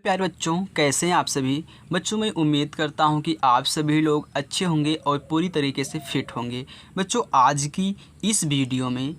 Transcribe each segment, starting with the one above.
प्यारे बच्चों, कैसे हैं आप सभी बच्चों। मैं उम्मीद करता हूं कि आप सभी लोग अच्छे होंगे और पूरी तरीके से फिट होंगे। बच्चों, आज की इस वीडियो में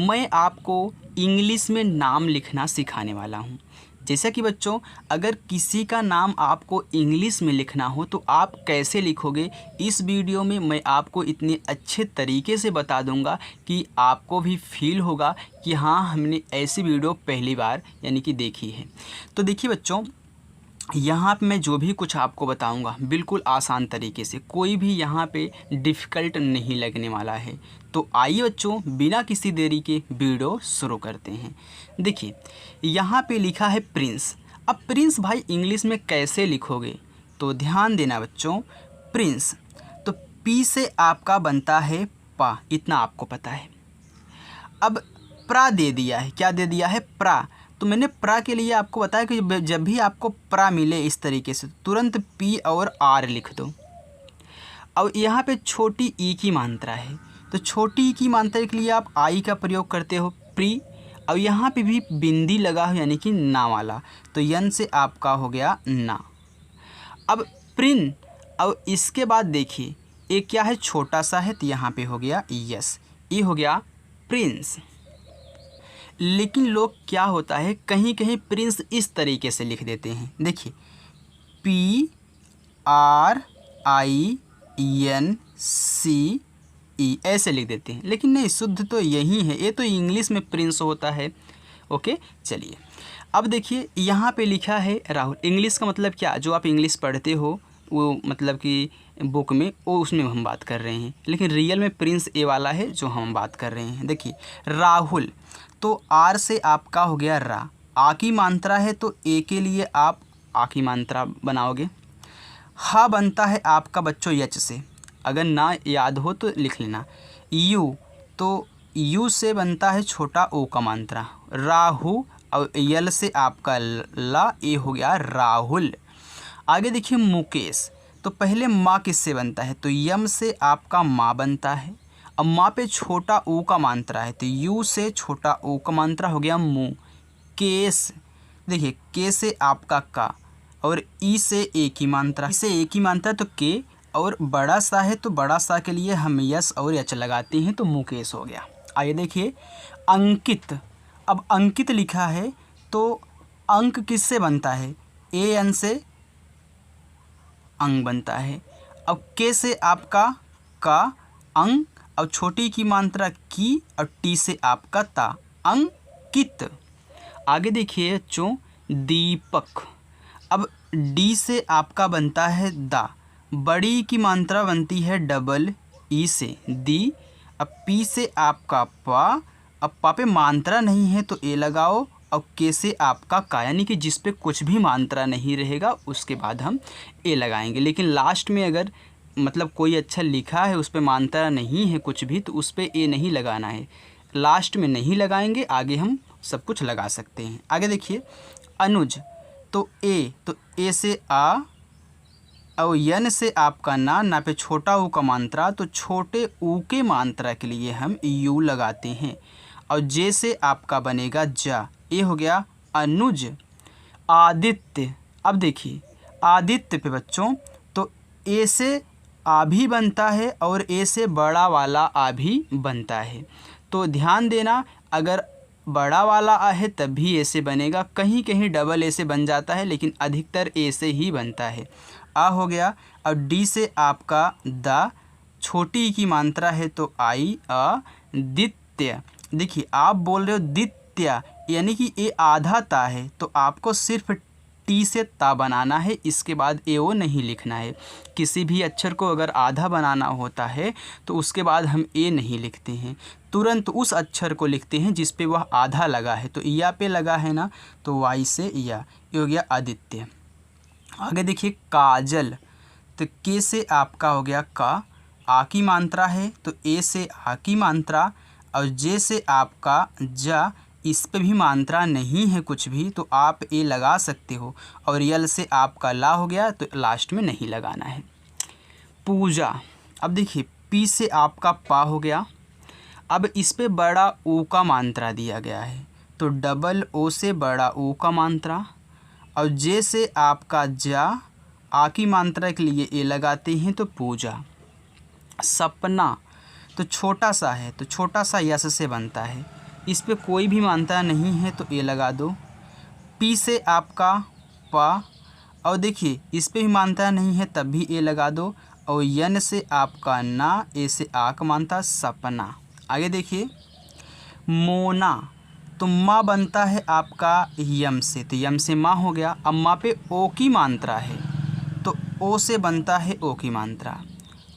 मैं आपको इंग्लिश में नाम लिखना सिखाने वाला हूं। जैसा कि बच्चों, अगर किसी का नाम आपको इंग्लिश में लिखना हो तो आप कैसे लिखोगे, इस वीडियो में मैं आपको इतने अच्छे तरीके से बता दूंगा कि आपको भी फील होगा कि हाँ, हमने ऐसी वीडियो पहली बार यानी कि देखी है। तो देखिए बच्चों, यहाँ पे मैं जो भी कुछ आपको बताऊंगा बिल्कुल आसान तरीके से, कोई भी यहाँ पे डिफ़िकल्ट नहीं लगने वाला है। तो आइए बच्चों, बिना किसी देरी के वीडियो शुरू करते हैं। देखिए, यहाँ पे लिखा है प्रिंस। अब प्रिंस भाई इंग्लिश में कैसे लिखोगे, तो ध्यान देना बच्चों। प्रिंस तो पी से आपका बनता है पा, इतना आपको पता है। अब प्रा दे दिया है, क्या दे दिया है? प्रा। तो मैंने प्रा के लिए आपको बताया कि जब भी आपको प्रा मिले इस तरीके से तुरंत पी और आर लिख दो। अब यहाँ पे छोटी ई की मात्रा है, तो छोटी ई की मात्रा के लिए आप आई का प्रयोग करते हो, प्री। अब यहाँ पे भी बिंदी लगा हो यानी कि ना वाला, तो यन से आपका हो गया ना। अब प्रिन, अब इसके बाद देखिए ये क्या है, छोटा सा है, तो यहाँ पे हो गया यस, ये हो गया प्रिंस। लेकिन लोग क्या होता है, कहीं कहीं प्रिंस इस तरीके से लिख देते हैं। देखिए, P R I N C E ऐसे लिख देते हैं, लेकिन नहीं, शुद्ध तो यही है, ये तो इंग्लिश में प्रिंस होता है। ओके, चलिए अब देखिए यहाँ पे लिखा है राहुल। इंग्लिश का मतलब क्या, जो आप इंग्लिश पढ़ते हो वो मतलब कि बुक में, वो उसमें हम बात कर रहे हैं, लेकिन रियल में प्रिंस ए वाला है जो हम बात कर रहे हैं। देखिए राहुल, तो आर से आपका हो गया रा, आ की मात्रा है तो ए के लिए आप आ की मात्रा बनाओगे। हा बनता है आपका बच्चों यच से, अगर ना याद हो तो लिख लेना। यू, तो यू से बनता है छोटा ओ का मात्रा, राहु, और यल से आपका ला, ए हो गया राहुल। आगे देखिए मुकेश, तो पहले माँ किससे बनता है, तो यम से आपका माँ बनता है। अब माँ पे छोटा ऊ का मात्रा है, तो यू से छोटा ऊ का मात्रा हो गया मुँह। केस, देखिए के से आपका का, और ई से ए की मात्रा, ई से ए की मात्रा तो के, और बड़ा सा है तो बड़ा सा के लिए हम यस और यच लगाते हैं, तो मुकेश हो गया। आइए देखिए अंकित। अब अंकित लिखा है तो अंक किससे बनता है, ए एन से अंग बनता है। अब के से आपका का, अंग, अब छोटी की मात्रा की, और टी से आपका ता, अंकित। आगे देखिए बच्चों दीपक। अब डी से आपका बनता है दा, बड़ी की मात्रा बनती है डबल ई से दी। अब पी से आपका पा, अब पा पे मात्रा नहीं है तो ए लगाओ, और के से आपका का, यानी कि जिस पे कुछ भी मात्रा नहीं रहेगा उसके बाद हम ए लगाएंगे। लेकिन लास्ट में अगर मतलब कोई अच्छा लिखा है उस पर मात्रा नहीं है कुछ भी, तो उस पर ए नहीं लगाना है, लास्ट में नहीं लगाएंगे, आगे हम सब कुछ लगा सकते हैं। आगे देखिए अनुज, तो ए से आ, और यन से आपका ना, ना पे छोटा ऊ का मात्रा, तो छोटे ऊ के मात्रा के लिए हम यू लगाते हैं। और जे से आपका बनेगा जा, ये हो गया अनुज। आदित्य, अब देखिए आदित्य पे बच्चों, तो ए से आ भी बनता है और ए से बड़ा वाला आ भी बनता है, तो ध्यान देना, अगर बड़ा वाला आ है तब भी ए से बनेगा, कहीं कहीं डबल ए से बन जाता है, लेकिन अधिकतर ए से ही बनता है। आ हो गया। और डी से आपका दा, छोटी की मात्रा है तो आई, अ दित्य। देखिए आप बोल रहे हो दित्य, यानी कि ए आधा ता है, तो आपको सिर्फ टी से ता बनाना है, इसके बाद ए ओ नहीं लिखना है। किसी भी अक्षर को अगर आधा बनाना होता है तो उसके बाद हम ए नहीं लिखते हैं, तुरंत उस अक्षर को लिखते हैं जिस पे वह आधा लगा है। तो या पे लगा है ना, तो वाई से या, ये हो गया आदित्य। आगे देखिए काजल, तो के से आपका हो गया का, आ की मात्रा है तो ए से आ की मात्रा, और जे से आपका जा, इस पे भी मात्रा नहीं है कुछ भी, तो आप ए लगा सकते हो। और यल से आपका ला हो गया, तो लास्ट में नहीं लगाना है। पूजा, अब देखिए पी से आपका पा हो गया, अब इस पे बड़ा ओ का मात्रा दिया गया है, तो डबल ओ से बड़ा ओ का मात्रा, और जे से आपका जा, आ की मात्रा के लिए ए लगाते हैं तो पूजा। सपना तो छोटा सा है तो छोटा सा यस से बनता है, इस पे कोई भी मात्रा नहीं है तो ए लगा दो। पी से आपका पा, और देखिए इस पे भी मात्रा नहीं है तब भी ए लगा दो। और यन से आपका ना, ए से आ का मात्रा सपना। आगे देखिए मोना तो माँ बनता है आपका यम से, तो यम से माँ हो गया। अब माँ पे ओ की मात्रा है तो ओ से बनता है ओ की मात्रा,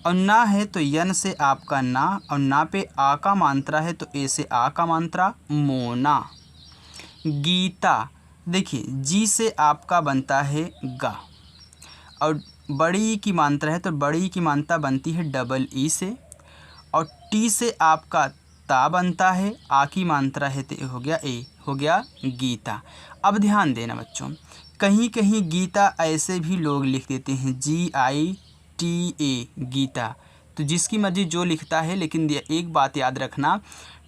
और ना है तो यन से आपका ना, और ना पे आ का मात्रा है तो ए से आ का मात्रा मोना। गीता देखिए जी से आपका बनता है गा, और बड़ी ई की मात्रा है तो बड़ी ई की मात्रा बनती है डबल ई से, और टी से आपका ता बनता है, आ की मात्रा है तो हो गया ए, हो गया गीता। अब ध्यान देना बच्चों, कहीं कहीं गीता ऐसे भी लोग लिख देते हैं GITA गीता, तो जिसकी मर्जी जो लिखता है, लेकिन एक बात याद रखना,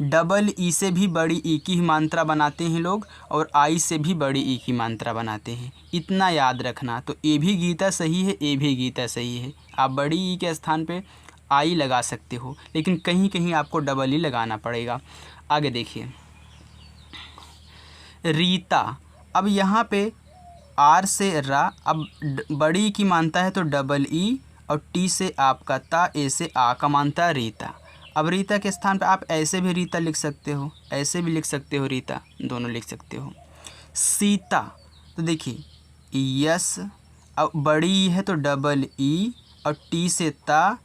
डबल ई से भी बड़ी ई की ही मात्रा बनाते हैं लोग, और आई से भी बड़ी ई की मात्रा बनाते हैं, इतना याद रखना। तो ए भी गीता सही है, ए भी गीता सही है। आप बड़ी ई के स्थान पे आई लगा सकते हो, लेकिन कहीं कहीं आपको डबल ई लगाना पड़ेगा। आगे देखिए रीता, अब यहाँ पे आर से रा, अब बड़ी की मानता है तो डबल ई, और टी से आपका ता, ए से आ का मानता रीता। अब रीता के स्थान पे आप ऐसे भी रीता लिख सकते हो, ऐसे भी लिख सकते हो, रीता दोनों लिख सकते हो। सीता तो देखिए यस, अब बड़ी ई है तो डबल ई, और टी से ता,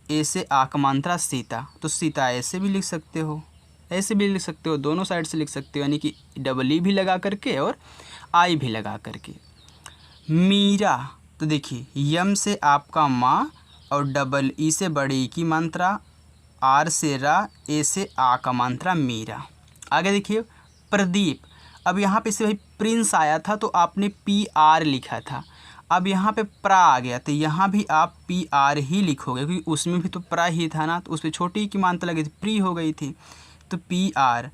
ए से आ का मात्रा सीता, तो सीता ऐसे भी लिख सकते हो, ऐसे भी लिख सकते हो, दोनों साइड से लिख सकते हो, यानी कि डबल ई भी लगा करके और आई भी लगा करके। मीरा तो देखिए यम से आपका माँ, और डबल ई से बड़ी ई की मात्रा, आर से रा, ए से आ का मात्रा मीरा। आगे देखिए प्रदीप, अब यहाँ पे से भाई प्रिंस आया था तो आपने PR लिखा था, अब यहाँ पे प्रा आ गया तो यहाँ भी आप PR ही लिखोगे, क्योंकि उसमें भी तो प्रा ही था ना, तो उस पर छोटी की मात्रा लगी थी, प्री हो गई थी, तो PR।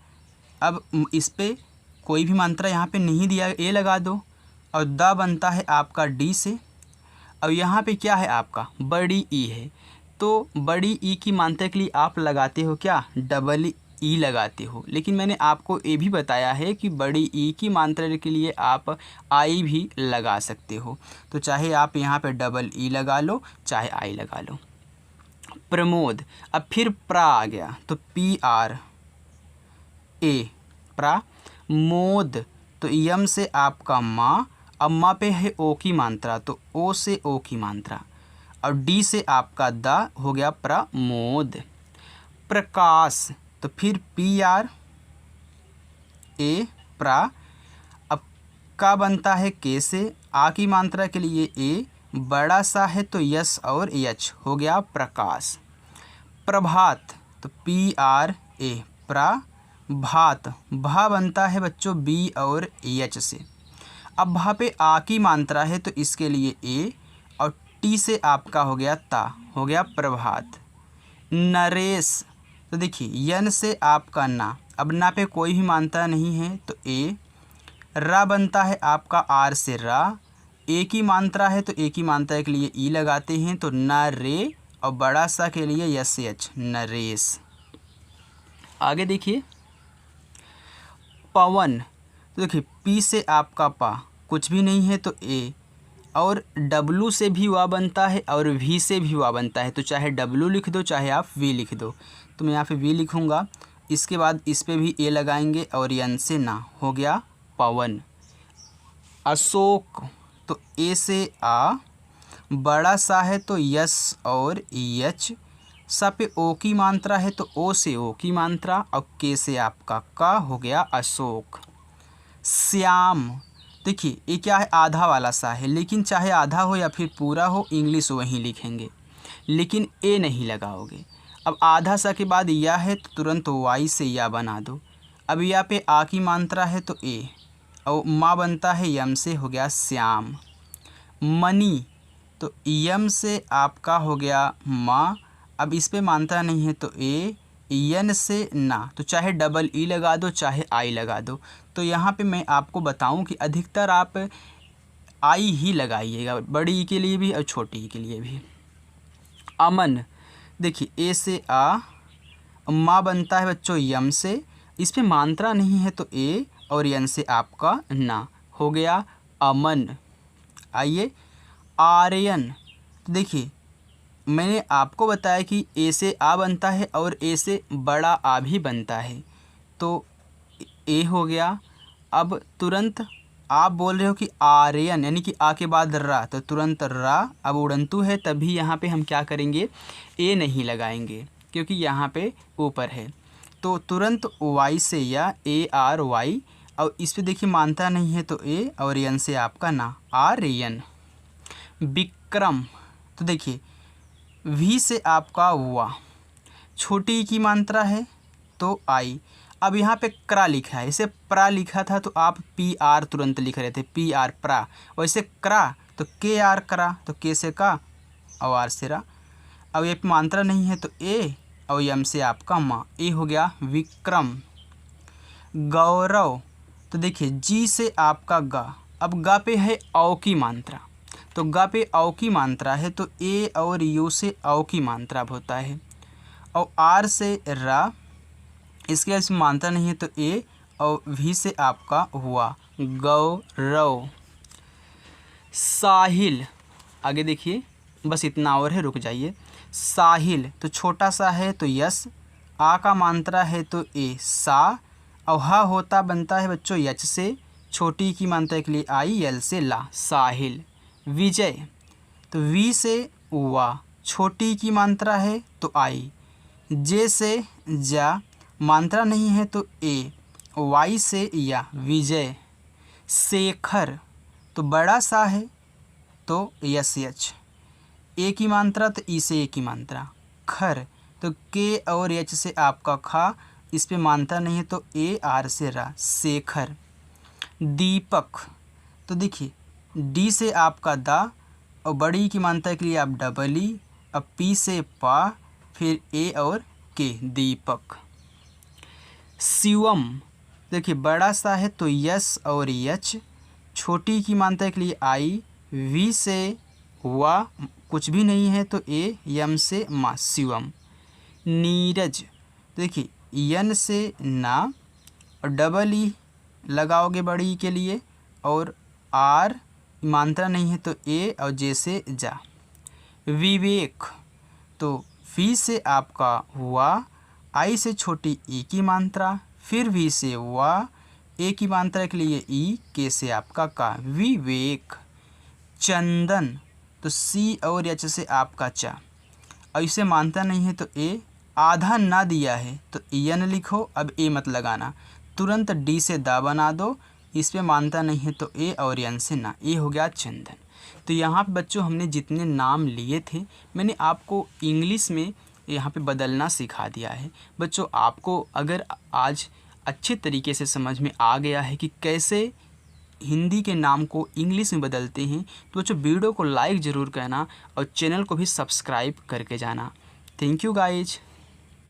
अब इस पे कोई भी मात्रा यहाँ पे नहीं दिया, ए लगा दो, और दा बनता है आपका डी से, और यहाँ पे क्या है आपका बड़ी ई है, तो बड़ी ई की मात्रा के लिए आप लगाते हो क्या, डबल ई लगाते हो। लेकिन मैंने आपको ये भी बताया है कि बड़ी ई की मात्रा के लिए आप आई भी लगा सकते हो, तो चाहे आप यहाँ पे डबल ई लगा लो, चाहे आई लगा लो। प्रमोद, अब फिर प्रा आ गया तो PR ए प्रा। मोद तो यम से आपका माँ, अब माँ पे है ओ की मात्रा तो ओ से ओ की मात्रा, और डी से आपका दा, हो गया प्रमोद। प्रकाश तो फिर PR ए प्रा, अब का बनता है के से, आ की मात्रा के लिए ए, बड़ा सा है तो यस और एच, हो गया प्रकाश। प्रभात तो PR ए प्रा, भात भा बनता है बच्चों बी और एच से, अब भा पे आ की मात्रा है तो इसके लिए ए, और टी से आपका हो गया ता, हो गया प्रभात। नरेश तो देखिए यन से आपका ना, अब ना पे कोई भी मात्रा नहीं है तो ए, रा बनता है आपका आर से रा, ए की मात्रा है तो ए की मात्रा के लिए ई लगाते हैं तो न रे, और बड़ा सा के लिए यस एच, नरेश। आगे देखिए पवन तो देखिए पी से आपका पा, कुछ भी नहीं है तो ए, और डब्लू से भी वा बनता है और वी से भी वा बनता है, तो चाहे डब्लू लिख दो चाहे आप वी लिख दो, तो मैं यहाँ पे वी लिखूँगा। इसके बाद इस पे भी ए लगाएंगे और यन से ना, हो गया पवन। अशोक तो ए से आ, बड़ा सा है तो यस और एच, सा पे ओ की मात्रा है तो ओ से ओ की मात्रा, और के से आपका का, हो गया अशोक। श्याम देखिए ये क्या है, आधा वाला सा है, लेकिन चाहे आधा हो या फिर पूरा हो इंग्लिश वहीं लिखेंगे, लेकिन ए नहीं लगाओगे। अब आधा सा के बाद या है तो तुरंत वाई से या बना दो, अब या पे आ की मात्रा है तो ए, और माँ बनता है यम से, हो गया श्याम। मनी तो यम से आपका हो गया माँ, अब इस पे मात्रा नहीं है तो ए, यन से ना, तो चाहे डबल ई लगा दो चाहे आई लगा दो। तो यहाँ पे मैं आपको बताऊं कि अधिकतर आप आई ही लगाइएगा, बड़ी ई के लिए भी और छोटी ई के लिए भी। अमन, देखिए ए से आ, माँ बनता है बच्चों यम से, इस पे मात्रा नहीं है तो ए, और यन से आपका ना, हो गया अमन। आइए आर्यन, तो देखिए मैंने आपको बताया कि ए से आ बनता है और ए से बड़ा आ भी बनता है, तो ए हो गया। अब तुरंत आप बोल रहे हो कि आर्यन, यानी कि आ के बाद रा, तो तुरंत रा, अब उड़ंतु है तभी यहाँ पे हम क्या करेंगे, ए नहीं लगाएंगे क्योंकि यहाँ पे ऊपर है, तो तुरंत वाई से या ए आर वाई, और इस पे देखिए मानता नहीं है तो ए, और यन से आपका ना, आर्यन। विक्रम, तो देखिए वी से आपका हुआ, छोटी ई की मात्रा है तो आई। अब यहाँ पे क्रा लिखा है, इसे प्रा लिखा था तो आप पी आर तुरंत लिख रहे थे, पी आर प्रा, वैसे क्रा तो के आर करा, तो के से का और आर से रा। अब ये मात्रा नहीं है तो ए, और यम से आपका माँ, ए हो गया विक्रम। गौरव, तो देखिए जी से आपका गा, अब गा पे है औ की मात्रा, तो गा पे औ की मात्रा है तो ए और यू से औ की मात्रा होता है, और आर से रा, इसके इसमें मात्रा नहीं है तो ए, और भी से आपका हुआ गौरव। साहिल, आगे देखिए बस इतना और है, रुक जाइए। साहिल, तो छोटा सा है तो यस, आ का मात्रा है तो ए सा, और हा होता बनता है बच्चों यच से, छोटी की मात्रा के लिए आई, यल से ला, साहिल। विजय, तो वी से वा, छोटी की मात्रा है तो आई, जे से जा, मात्रा नहीं है तो ए, वाई से या, विजय। शेखर, तो बड़ा सा है तो यस एच, ए की मात्रा तो ई से ए की मात्रा। खर, तो के और एच से आपका खा, इस पे मात्रा नहीं है तो ए, आर से रा, शेखर। दीपक, तो देखिए डी से आपका दा, और बड़ी की मात्रा के लिए आप डबल ई, अब पी से पा, फिर ए और के, दीपक। शिवम, देखिए बड़ा सा है तो यस और यच, छोटी की मात्रा के लिए आई, वी से हुआ, कुछ भी नहीं है तो ए, यम से मा, शिवम। नीरज, देखिए यन से ना, और डबल ई लगाओगे बड़ी के लिए, और आर मात्रा नहीं है तो ए, और जे से जा। विवेक, तो वी से आपका हुआ, आई से छोटी ई की मात्रा, फिर वी से हुआ, ए की मात्रा के लिए ई, के से आपका का, विवेक। चंदन, तो सी और एच से आपका चा, और इसे मानता नहीं है तो ए, आधा ना दिया है तो यन लिखो, अब ए मत लगाना, तुरंत डी से दा बना दो, इस पे मानता नहीं है तो ए, और यन से ना, ए हो गया चंदन। तो यहाँ पे बच्चों हमने जितने नाम लिए थे मैंने आपको इंग्लिश में यहाँ पे बदलना सिखा दिया है। बच्चों आपको अगर आज अच्छे तरीके से समझ में आ गया है कि कैसे हिंदी के नाम को इंग्लिश में बदलते हैं, तो बच्चों वीडियो को लाइक ज़रूर करना और चैनल को भी सब्सक्राइब करके जाना। Thank you guys.